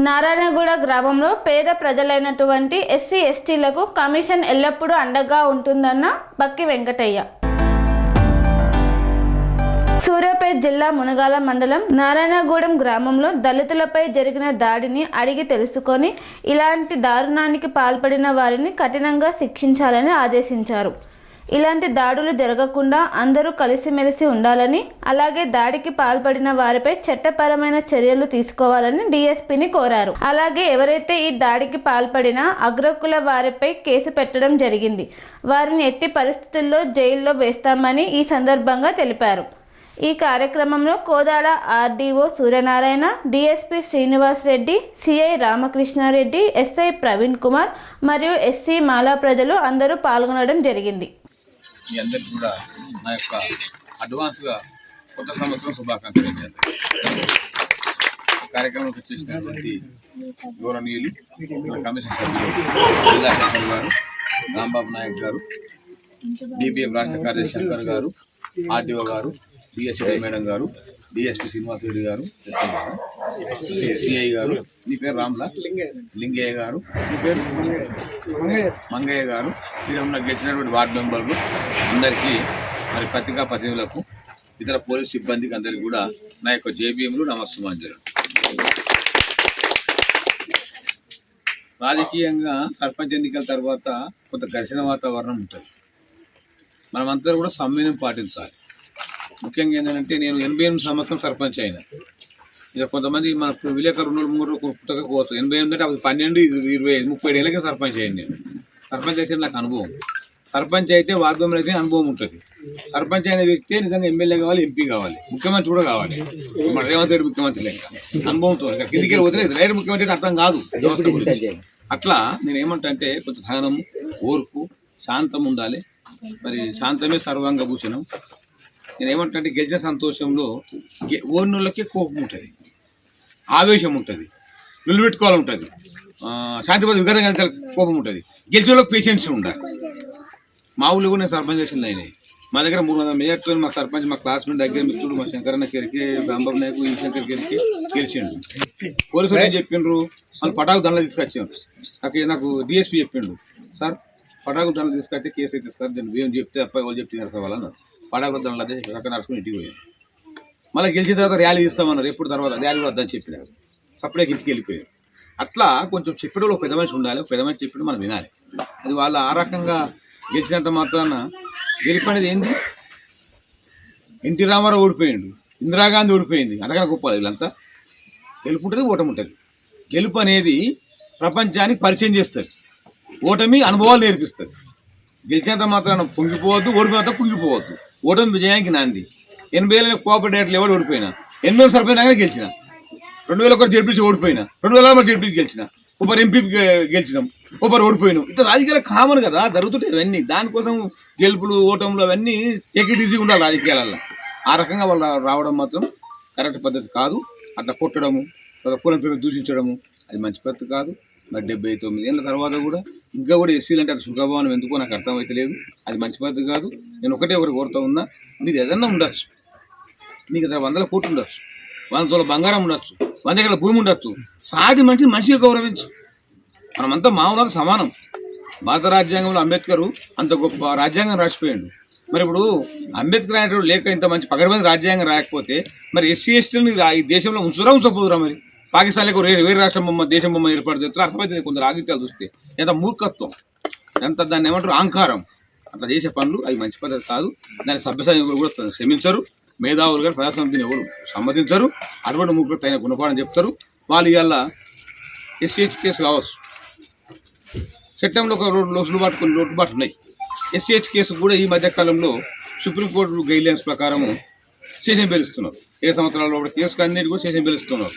నారాయణగూడ గ్రామంలో పేద ప్రజలైనటువంటి ఎస్సీ ఎస్టీలకు కమిషన్ ఎల్లప్పుడూ అండగా ఉంటుందన్న బక్కి వెంకటయ్య. సూర్యాపేట జిల్లా మునగాల మండలం నారాయణగూడెం గ్రామంలో దళితులపై జరిగిన దాడిని అడిగి తెలుసుకొని ఇలాంటి దారుణానికి పాల్పడిన వారిని కఠినంగా శిక్షించాలని ఆదేశించారు. ఇలాంటి దాడులు జరగకుండా అందరూ కలిసిమెలిసి ఉండాలని, అలాగే దాడికి పాల్పడిన వారిపై చట్టపరమైన చర్యలు తీసుకోవాలని డీఎస్పీని కోరారు. అలాగే ఎవరైతే ఈ దాడికి పాల్పడినా అగ్రకుల వారిపై కేసు పెట్టడం జరిగింది, వారిని ఎట్టి పరిస్థితుల్లో జైల్లో వేస్తామని ఈ సందర్భంగా తెలిపారు. ఈ కార్యక్రమంలో Kodad RDO Suryanarayana, DSP Srinivas Reddy, CI Ramakrishna Reddy, SI Praveen Kumar మరియు ఎస్సీ మాలా ప్రజలు అందరూ పాల్గొనడం జరిగింది. మీ అందరికీ కూడా నా యొక్క అడ్వాన్స్గా కొత్త సంవత్సరం శుభాకాంక్షలు చేస్తాను. కార్యక్రమంలో చేసినటువంటి గౌరవనీయులు కమిషన్ సభ్యులు జిల్లా శంకర్ గారు, రాంబాబు నాయక్ గారు, డిపిఎం రాష్ట్ర కార్యదర్శి శంకర్ గారు, ఆర్డీఓ గారు, డిఎస్పీ మేడం గారు, డిఎస్పీ శ్రీనివాస్ రెడ్డి గారు, ఎస్ఐ గారు, సిఐ గారు, మీ పేరు రామ్లా లింగయ్య గారు, మీ పేరు మంగయ్య గారు, ఇక్కడ ఉన్న గెలిచినటువంటి వార్డు మెంబర్లు అందరికీ, మరి పత్రికా ప్రతినిధులకు, ఇతర పోలీస్ సిబ్బందికి అందరికీ కూడా నా యొక్క జేబీఎంలు నమస్సుమాంజలు. రాజకీయంగా సర్పంచ్ ఎన్నికల తర్వాత కొంత ఘర్షణ వాతావరణం ఉంటుంది. మనమంతా కూడా సంయమనం పాటించాలి. ముఖ్యంగా ఏంటంటే నేను 88 సంవత్సరం సర్పంచ్ అయినా. ఇక కొంతమంది మన విలేకరు 2 పుట్టకపోవచ్చు. 88 అంటే అప్పుడు 12, 20, 30 ఏళ్ళకి సర్పంచ్ అయ్యాను నేను. సర్పంచ్ అయితే నాకు అనుభవం. సర్పంచ్ అయితే వార్డు అయితే అనుభవం ఉంటుంది. సర్పంచ్ అయిన వ్యక్తి నిజంగా ఎమ్మెల్యే కావాలి, ఎంపీ కావాలి, ముఖ్యమంత్రి కూడా కావాలి. మన రేవంత్ రెడ్డి ముఖ్యమంత్రి లేక అనుభవంతో కిందికి వదిలేదు. రైతు ముఖ్యమంత్రి అర్థం కాదు వ్యవస్థ గురించి. అట్లా నేను ఏమంటే కొంచెం సహనము, ఓర్పు, శాంతం ఉండాలి. మరి శాంతమే సర్వాంగ భూషణం. నేను ఏమంటే గెలిచిన సంతోషంలో ఓడినోళ్ళకి కోపం ఉంటుంది, ఆవేశం ఉంటుంది, నిలబెట్టుకోవాలి ఉంటుంది, శాంతిపద విఘాతంగా కోపం ఉంటుంది. గెలిచిన వాళ్ళకి పేషెన్స్ ఉండాలి. మా ఊళ్ళో కూడా నేను సర్పంచ్ చేసింది అయినాయి. మా దగ్గర 300 మెజార్టీతో మా సర్పంచ్, మా క్లాస్మేట్ దగ్గర మిత్రుడు మా శంకరన్న కెరికి, రాంబాబు నాయకు, ఈ శంకర్ కెరికి గెలిచిండు. పోలీసులు ఏం చెప్పిండ్రు, వాళ్ళు పటాకు దండలు తీసుకొచ్చారు. నాకు డిఎస్పీ చెప్పిండు, సార్ పటాకు దండలు తీసుకొస్తే కేసు అయితే సార్, దాన్ని ఏం చెప్తే అబ్బాయి వాళ్ళు చెప్తున్నారు సార్ వాళ్ళన్నారు. పటాకు దండలు అదే అక్కడ నడుచుకుని ఇంటికి పోయారు. మళ్ళీ గెలిచిన తర్వాత ర్యాలీ తీస్తామన్నారు. ఎప్పుడు తర్వాత ర్యాలీ వద్దని చెప్పినారు. సపరేట్గా ఇంటికి వెళ్ళిపోయారు. అట్లా కొంచెం చెప్పేటప్పుడు ఒక పెద్ద మనిషి ఉండాలి. పెద్ద మనిషి చెప్పడం మనం వినాలి. అది వాళ్ళు ఆ రకంగా గెలిచినంత మాత్రాన గెలుపు అనేది ఏంది? ఎన్టీ రామారావు ఓడిపోయిండు, ఇందిరాగాంధీ ఓడిపోయింది, అనగా గొప్ప. వీళ్ళంతా గెలుపు ఉంటుంది, ఓటమి ఉంటుంది. గెలుపు అనేది ప్రపంచానికి పరిచయం చేస్తుంది, ఓటమి అనుభవాలు నేర్పిస్తుంది. గెలిచినంత మాత్రాన పొంగిపోవద్దు, ఓడిపోయినంత కుంగిపోవద్దు. ఓటమి విజయానికి నాంది. 80,000 కోఆపరేటర్లు ఎవరు ఓడిపోయినా, 80 సరిపోయినాగానే గెలిచిన. 2001 జడ్పీసీ ఓడిపోయినా, 2000 జడ్పీసీ గెలిచిన, ఒకరు ఎంపీకి గెలిచినాం, ఒకరు ఓడిపోయినాం. ఇట్లా రాజకీయాలు కామన్ కదా, జరుగుతుంటాయి ఇవన్నీ. దానికోసం గెలుపులు, ఓటములు అవన్నీ టేక్ ఇట్ ఈజీగా ఉండాలి రాజకీయాలలో. ఆ రకంగా వాళ్ళు రావడం మాత్రం కరెక్ట్ పద్ధతి కాదు. అట్లా కొట్టడము, కులం పేరు దూషించడము అది మంచి పద్ధతి కాదు. మరి 79 ఏళ్ళ తర్వాత కూడా ఇంకా కూడా ఎస్సీలు అంటే అది సుఖభావనం ఎందుకో నాకు అర్థమైతే లేదు. అది మంచి పద్ధతి కాదు. నేను ఒకటి కోరుతూ ఉన్నా, నీకు ఏదన్నా ఉండొచ్చు, నీకు 100 కోట్లు ఉండొచ్చు, 100 తోల బంగారం ఉండొచ్చు, 100 ఎకరాల భూమి ఉండొచ్చు. సాటి మంచిగా గౌరవించు. మనమంతా మామూలు సమానం. భారత రాజ్యాంగంలో అంబేద్కర్ అంత గొప్ప రాజ్యాంగం రాసిపోయాడు. మరి ఇప్పుడు అంబేద్కర్ అనేటువంటి లేక ఇంత మంచి పగడబంది రాజ్యాంగం రాయకపోతే మరి ఎస్సీ ఎస్టీలను ఈ దేశంలో ఉంచపోదురా? మరి పాకిస్తాన్లకు వేరే రాష్ట్రం దేశం బొమ్మ ఏర్పాటు చేస్తారు. అర్థమైతే కొందరు రాజకీయాలు చూస్తే ఎంత మూర్ఖత్వం, ఎంత దాన్ని ఏమంటారు అహంకారం. అట్లా చేసే పనులు అవి మంచి పద్ధతి కాదు. దాని సభ్యసభ్యులు కూడా క్షమించరు. మేధావులు కానీ ప్రజాసమితిని ఎవరు సమ్మతించరు. అటువంటి మూర్ఖత అయిన గుణపాఠం చెప్తారు. వాళ్ళు ఇవాళ ఎస్సీ ఎస్టీ కేసు కావచ్చు, చట్టంలో ఒక లోటుబాటు ఉన్నాయి. ఎస్సీ ఎస్టీ కేసు కూడా ఈ మధ్యకాలంలో సుప్రీంకోర్టు గైడ్లైన్స్ ప్రకారము స్టేషన్ బెయిలిస్తున్నారు. 7 సంవత్సరాల లోపల కేసు అన్నిటి కూడా స్టేషన్ బెయిలిస్తున్నారు.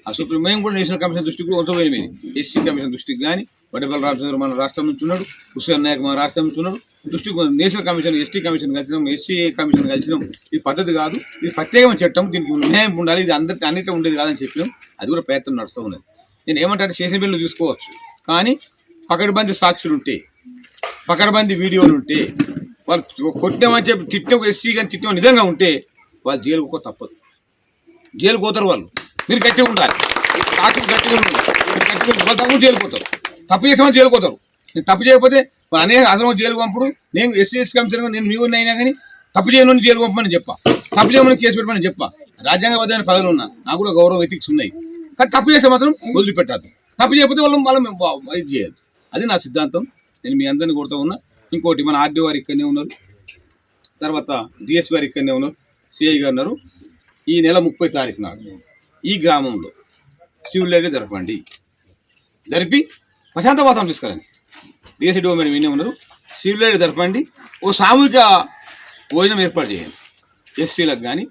ఆ మేము కూడా నేషనల్ కమిషన్ దృష్టికి కూడా ఉంచబోయేది. ఎస్సీ కమిషన్ దృష్టికి కానీ, వడ్డేపల్లి రామచంద్ర మన రాష్ట్రం నుంచి ఉన్నాడు, హుస్సేన్ నాయక్ మన రాష్ట్రం నుంచి ఉన్నాడు. దృష్టికి నేషనల్ కమిషన్, ఎస్టీ కమిషన్ కలిసినాం, ఎస్సీ కమిషన్ కలిసినాం. ఇది పద్ధతి కాదు, ఇది ప్రత్యేకమైన చట్టం, దీనికి న్యాయం ఉండాలి, ఇది అన్నిటిలో ఉండేది కాదని చెప్పినాం. అది కూడా ప్రయత్నం నడుస్తూ ఉన్నది. నేను ఏమంటే స్టేషన్ బిల్లు చూసుకోవచ్చు, కానీ పకడ్బందీ సాక్షులు ఉంటే, పకడ్బందీ వీడియోలు ఉంటే, వాళ్ళు కొట్టామని చెప్పి తిట్టం, ఎస్సీ కానీ తిట్టం నిజంగా ఉంటే వాళ్ళు జైలుకు తప్పదు. జైలు పోతారు వాళ్ళు. మీరు గట్టిగా ఉండాలి. సాక్షులు గట్టిగా వాళ్ళు తప్పు చేరిపోతారు, తప్పు చేసామని చేరిపోతారు. నేను తప్పు చేయకపోతే అనేక అసలు జైలు పంపుడు. నేను ఎస్సీ కమిషన్ నేను మీ ఊరిని అయినా కానీ తప్పు చేయమని జైలు పంపమని చెప్పా, తప్పు చేయమని కేసు పెట్టమని చెప్పా. రాజ్యాంగబద్ధమైన పదవులు ఉన్నా, నాకు కూడా గౌరవ ఎథిక్స్ ఉన్నాయి. కానీ తప్పు చేస్తే మాత్రం వదిలిపెట్టాలి, తప్పు చేయకపోతే వాళ్ళం ఇది చేయదు. అది నా సిద్ధాంతం. నేను మీ అందరినీ కొడుతూ ఉన్నా. ఇంకోటి మన ఆర్డీ వారు ఇక్కడనే ఉన్నారు, తర్వాత డిఎస్పీ వారు ఇక్కడనే ఉన్నారు, సిఐ గారు ఉన్నారు. ఈ నెల 30 తారీఖు నాడు ఈ గ్రామంలో సివిల్ లైట్ జరపండి, జరిపి ప్రశాంత వాతావరణం తీసుకురండి. డిఎస్సీ డోమెంట్ వినే ఉన్నారు. సివిల్ లైట్ జరపండి, ఓ సామూహిక భోజనం ఏర్పాటు చేయండి. ఎస్సీలకు కానీ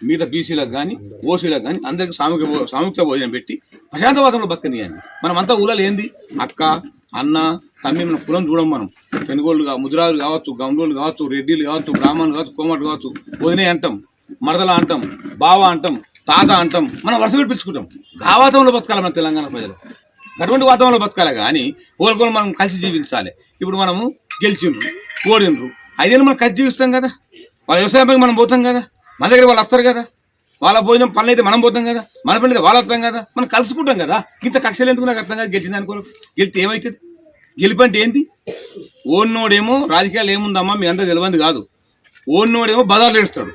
మిగతా బీసీలకు కానీ ఓసీలకు కానీ అందరికీ సామూహిక భోజనం పెట్టి ప్రశాంత వాతావరణంలో బతకనియండి. మనం అంతా ఊళ్ళో ఏంది అక్క అన్న తమ్మి మన కులం చూడం. మనం పెనుగోళ్ళు ముద్రాలు కావచ్చు, గంగోళ్ళు కావచ్చు, రెడ్డిలు కావచ్చు, బ్రాహ్మణులు కావచ్చు, కోమటి కావచ్చు, వదినే అంటాం, మరదల అంటాం, బావ అంటాం, తాత అంటాం. మనం వరుస పెట్టి పిలుచుకుంటాం. ఆ వాతావరణంలో బతకాలి మన తెలంగాణ ప్రజలు. అటువంటి వాతావరణంలో బతకాలి కానీ ఓరుకోలు మనం కలిసి జీవించాలి. ఇప్పుడు మనము గెలిచిండ్రు, ఓడినరు, 5 ఏళ్ళు మనం కలిసి జీవిస్తాం కదా. వాళ్ళ వ్యవసాయం మనం పోతాం కదా, మన దగ్గర వాళ్ళు వస్తారు కదా. వాళ్ళ భోజనం పనులు అయితే మనం పోతాం కదా, మన పని అయితే వాళ్ళు వస్తాం కదా. మనం కలుసుకుంటాం కదా. ఇంత కక్షలు ఎందుకు నాకు అర్థం కాదు. గెలిచింది అనుకో, గెలితే ఏమవుతుంది? గెలిపంటే ఏంటి? ఓడినోడేమో రాజకీయాలు ఏముందమ్మా మీ అంతా తెలియంది కాదు. ఓడినోడేమో బజార్లు ఏడుస్తాడు,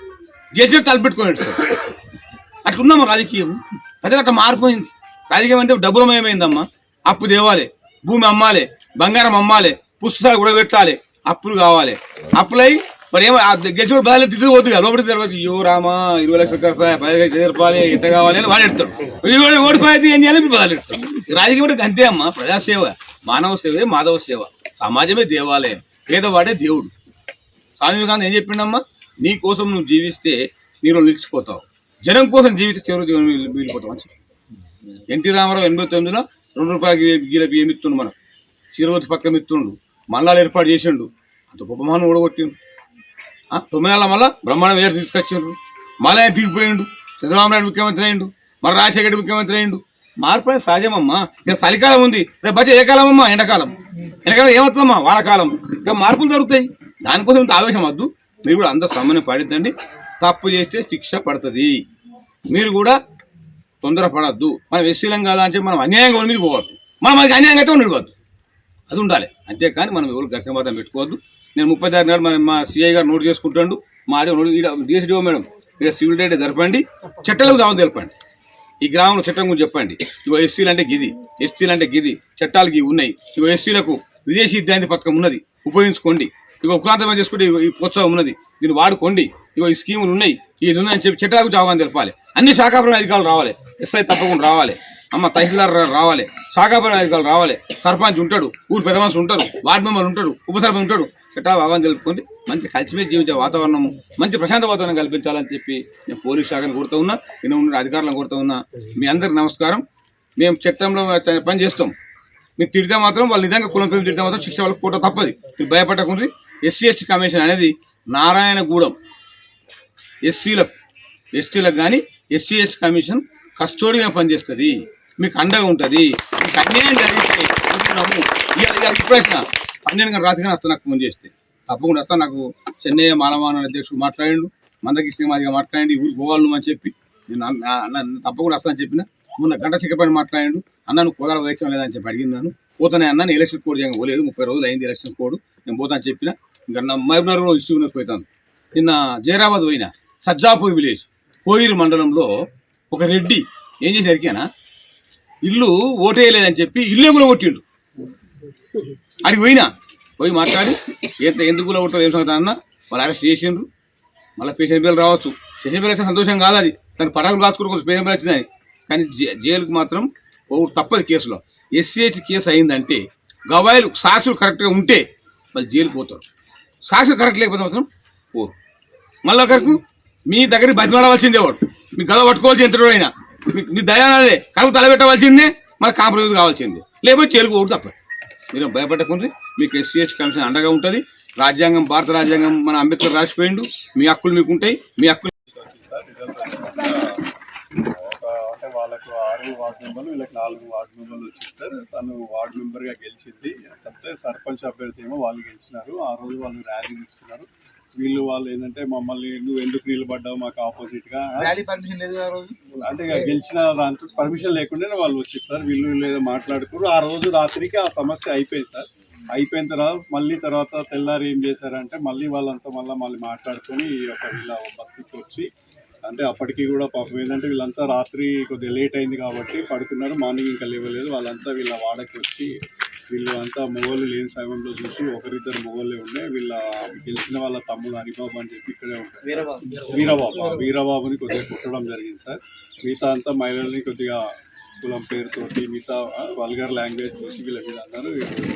గెలిచిన తలపెట్టుకొని ఏడుస్తాడు. అట్లుందమ్మా రాజకీయం. ప్రజలు అట్లా మారిపోయింది. రాజకీయం అంటే డబ్బులమయమైందమ్మా. అప్పు తేవాలి, భూమి అమ్మాలి, బంగారం అమ్మాలి, పుస్తకాలు కూడా పెట్టాలి, అప్పులు కావాలి. అప్పులై మరి ఏమో గెలిచిన బదాలు తీసుకుపోద్దు కదా. లోపలికి తర్వాత అయ్యో రామా 20 లక్షలు ఖర్చు, 10 లక్షలు రూపాయలు ఎంత కావాలి అని వాడు ఎడతాడు. ఓడిపోయేది ఏం చేయాలని బదాలు ఎడతాడు. రాజకీయం అంటే అంతే అమ్మా. ప్రజాసేవ, మానవ సేవే మాధవ సేవ, సమాజమే దేవాలయం, పేదవాడే దేవుడు. స్వామి వివేకానంద ఏం చెప్పిండమ్మా? నీ కోసం నువ్వు జీవిస్తే నీలో నిలిచిపోతావు, జనం కోసం జీవిస్తే చివరి జీవనం మిగిలిపోతావు అని చెప్పి. ఎన్టీ రామారావు 89లో 2 రూపాయల గీల బియ్యం ఇస్తుండు, మనం చీరవతి పక్కన ఇస్తుండు, మల్లాలు ఏర్పాటు చేసిండు. అంత గొప్ప మహాను ఓడగొట్టిండు. 9 నెలల మళ్ళా బ్రహ్మాండం వేరు తీసుకొచ్చిండ్రు. మళ్ళీ ఆయన దిగిపోయిండు. చంద్రబాబు నాయుడు ముఖ్యమంత్రి అయిండు, మరి రాజశేఖర రెడ్డి ముఖ్యమంత్రి అయిండు. మార్పు అనేది సహజమమ్మా. ఇక చలికాలం ఉంది, రేపు వచ్చే ఏ కాలం అమ్మా? ఎండాకాలం. ఎండాకాలం ఏమవుతుందమ్మా? వానాకాలం. ఇక మార్పులు జరుగుతాయి. దానికోసం ఇంత ఆవేశం వద్దు. మీరు కూడా అందరూ సమన్వయం పాటిద్దండి. తప్పు చేస్తే శిక్ష పడుతుంది. మీరు కూడా తొందరపడద్దు. మనం ఎస్సీలం కాదా అని చెప్పి మనం అన్యాయంగా మీద పోవద్దు. మనం అది అన్యాయంగా అయితే ఉండవద్దు. అది ఉండాలి. అంతేకాని మనం ఎవరు ఘర్షణ మాత్రం పెట్టుకోవద్దు. నేను 30 తారీఖు నాడు మా సిఐ గారు నోటు చేసుకుంటాడు. మా డిఎస్డిఓ మేడం ఇక సివిల్ రైట్ జరపండి, చట్టాలకు దావం తెలపండి. ఈ గ్రామంలో చట్టం గురించి చెప్పండి. ఇగో ఎస్సీలు అంటే గిది, ఎస్టీలు అంటే గిది, చట్టాలు ఇవి ఉన్నాయి. ఇగో ఎస్సీలకు విదేశీ విద్యార్థి పథకం ఉన్నది, ఉపయోగించుకోండి. ఇగో ఉక్రాంతం చేసుకుంటే ఈ ప్రోత్సాహం ఉన్నది, దీన్ని వాడుకోండి. ఇగో ఈ స్కీములు ఉన్నాయి, ఇది ఉన్నాయని చెప్పి చట్టాలకు జావాలని తెలపాలి. అన్ని శాఖాపరమైన అధికారులు రావాలి. ఎస్ఐ తప్పకుండా రావాలి, అమ్మ తహసీల్దార్ రావాలి, శాఖాపరమైన అధికారులు రావాలి. సర్పంచ్ ఉంటాడు, ఊరు పెద్ద మనుషులు ఉంటారు, వార్డు మెంబర్లు ఉంటాడు, ఉప సర్పంచ్ ఉంటాడు. చట్టాలు అవగాహన తెలుపుకోండి. మంచి కలిసిమెలిసి జీవించే వాతావరణము, మంచి ప్రశాంత వాతావరణం కల్పించాలని చెప్పి నేను పోలీస్ శాఖను కోరుతూ ఉన్నా, నేను ఉన్న అధికారులను కోరుతూ ఉన్నా. మీ అందరికి నమస్కారం. మేము చట్టంలో పని చేస్తాం. మీరు తిడితే మాత్రం వాళ్ళు నిజంగా కులం తిడితే మాత్రం శిక్ష వాళ్ళకి పూట తప్పది. మీరు భయపడకుండా. ఎస్సీ ఎస్టీ కమిషన్ అనేది నారాయణగూడెం ఎస్సీలకు ఎస్టీలకు కానీ ఎస్సీ ఎస్టీ కమిషన్ కస్టోడీగా పనిచేస్తుంది. మీకు అండగా ఉంటుంది. మీకు అన్యాయం జరిగితే ప్రశ్న 12 గంటల రాత్రిగా వస్తా. నాకు ఫోన్ చేస్తే తప్పకుండా వస్తా. నాకు చెన్నై మాలమాన అధ్యక్షుడు మాట్లాడిండు, మందకృష్ణ మాదిగా మాట్లాడి ఊరికి పోవాలి అని చెప్పి నేను తప్పకుండా వస్తానని చెప్పిన. మొన్న గంట చిక్కపడి మాట్లాడిండు. అన్న నువ్వు పోదాల వయసు లేదని చెప్పి అడిగిందాను. పోతానే అన్న నేను ఎలక్షన్ కోడ్ చేయగా పోలేదు, 30 రోజులు అయింది ఎలక్షన్ కోడ్, నేను పోతాను చెప్పిన. ఇంకా మహబూబ్నగర్లో ఇష్యూ పోతాను. నిన్న జైరాబాద్ పోయిన సజ్జాపూర్ విలేజ్ కోయిరు మండలంలో ఒక రెడ్డి ఏం చేసి అడిగానా, ఇల్లు ఓటేయలేదని చెప్పి ఇల్లే కూడా కొట్టిండు. అడిగి పోయి మాట్లాడి ఎందుకు కూడా కొడతావు ఏం సంగతి అన్న. వాళ్ళు అరెస్ట్ చేసిండ్రు. మళ్ళీ పేషెంట్ బిల్ రావచ్చు. పేషెంట్ బిల్ అయితే సంతోషం కాదు. అది దాని పటాకులు కాచుకోవడం పేషెంట్ బిల్ వచ్చిందని. కానీ జైలుకు మాత్రం తప్పదు. కేసులో ఎస్సీ ఎస్టీ కేసు అయిందంటే గవాయిలు సాక్షులు కరెక్ట్గా ఉంటే వాళ్ళు జైలుకు పోతారు. సాక్షులు కరెక్ట్ లేకపోతే మాత్రం పోరు. మళ్ళీ ఒకరికి మీ దగ్గరికి బతిమాడవలసిందే వాడు, మీకు గద పట్టుకోవాల్సి ఎంత అయినా మీ దయానాలే కడుపు తలబెట్టవలసిందే, మళ్ళీ కాంప్రమైజ్ కావాల్సిందే. లేకపోతే జైలుకు పోవడం తప్పదు. మీరు భయపడకుండా మీకు ఎస్సీ ఎస్టీ కమిషన్ అండగా ఉంటుంది. రాజ్యాంగం, భారత రాజ్యాంగం మన అంబేద్కర్ రాసిపోయిండు. మీ హక్కులు మీకు ఉంటాయి. మీ హక్కులు అంటే వాళ్ళకు 6 వార్డు మెంబర్లు, వీళ్ళకి 4 వార్డు మెంబర్లు వచ్చింది సార్. తను వార్డు మెంబర్గా గెలిచింది. తప్పితే సర్పంచ్ అభ్యర్థి ఏమో వాళ్ళు గెలిచినారు. ఆ రోజు వాళ్ళు ర్యాలీ తీసుకున్నారు. వాళ్ళు ఏంటంటే మమ్మల్ని నువ్వు ఎందుకు నిలబడ్డావు మాకు ఆపోజిట్గా ర్యాలీ పర్మిషన్ లేదు ఆ రోజు. అంటే ఇక గెలిచిన దాంతో పర్మిషన్ లేకుండానే వాళ్ళు వచ్చారు సార్. వీళ్ళు ఏదో మాట్లాడుకున్నారు. ఆ రోజు రాత్రికి ఆ సమస్య అయిపోయింది సార్. అయిపోయిన తర్వాత తెల్లారి ఏం చేశారంటే మళ్ళీ వాళ్ళంతా మళ్ళీ మాట్లాడుకొని వీళ్ళ బస్సుకి వచ్చి, అంటే అప్పటికి కూడా పాపం ఏంటంటే వీళ్ళంతా రాత్రి కొద్దిగా లేట్ అయింది కాబట్టి పడుకున్నారు. మార్నింగ్ ఇంకా లేవలేదు. వాళ్ళంతా వీళ్ళ వాడకి వచ్చి వీళ్ళు అంతా మొగోళ్ళు లేని సమయంలో చూసి ఒకరిద్దరు మొగోళ్ళే ఉండే. వీళ్ళ గెలిచిన వాళ్ళ తమ్ముడు హరిబాబు అని చెప్పి ఇక్కడే ఉంటారు. వీరబాబుని కొద్దిగా కుట్టడం జరిగింది సార్. మిగతా అంతా మహిళల్ని కొద్దిగా కులం పేరుతోటి మిగతా వల్గర్ లాంగ్వేజ్ చూసి వీళ్ళ మీద అన్నారు.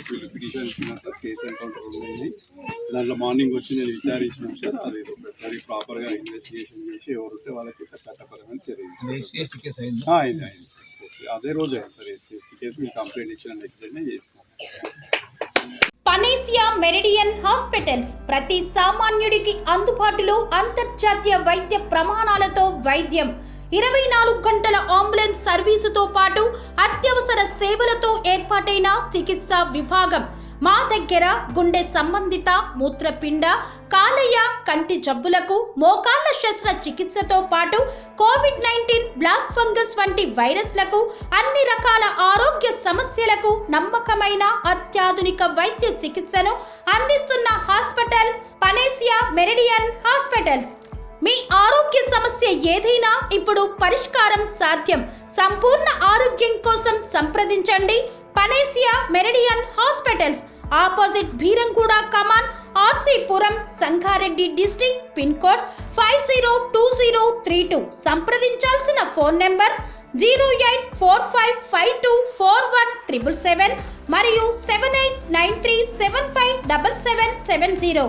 వీళ్ళు పిటిషన్ ఇచ్చినారు సార్. కేసు ఎన్కౌంటర్ ఉండేది. దాంట్లో మార్నింగ్ వచ్చి నేను విచారించినాం సార్. అది ఒకసారి ప్రాపర్గా ఇన్వెస్టిగేషన్ చేసి ఎవరుంటే వాళ్ళకి చట్టపరమైన చర్యలు అయింది సార్. అదే రోజు అయింది సార్. ఎస్సీ కేసు మీరు కంప్లైంట్ ఇచ్చిన నెక్స్ట్ డేనే చేసినాం. పనేసియా మెరిడియన్ హాస్పిటల్స్ ప్రతి సామాన్యుడికి అందుబాటులో అంతర్జాతీయ వైద్య ప్రమాణాలతో వైద్యం, 24 గంటల అంబులెన్స్ సర్వీసుతో పాటు అత్యవసర సేవలతో ఏర్పాటైన చికిత్సా విభాగం. మా దగ్గర గుండె సంబంధిత, మూత్రపిండ, కాలేయ, కంటి జబ్బులకు, మోకాళ్ల శస్త్ర చికిత్సతో పాటు కోవిడ్-19, బ్లాక్ ఫంగస్ వంటి వైరస్లకు, అన్ని రకాల ఆరోగ్య సమస్యలకు నమ్మకమైన అత్యాధునిక వైద్య చికిత్సను అందిస్తున్న హాస్పిటల్ పనేసియా మెరిడియన్ హాస్పిటల్స్. మీ ఆరోగ్య సమస్య ఏదైనా ఇప్పుడు పరిష్కారం సాధ్యం. సంపూర్ణ ఆరోగ్యం కోసం సంప్రదించండి Panacea Meridian hospitals, opposite Beeramguda Kaman, RC Puram, Sangareddy district, pin code 502032. సంప్రదించాల్సిన ఫోన్ నెంబర్ 0845524177 మరియు 7893757770.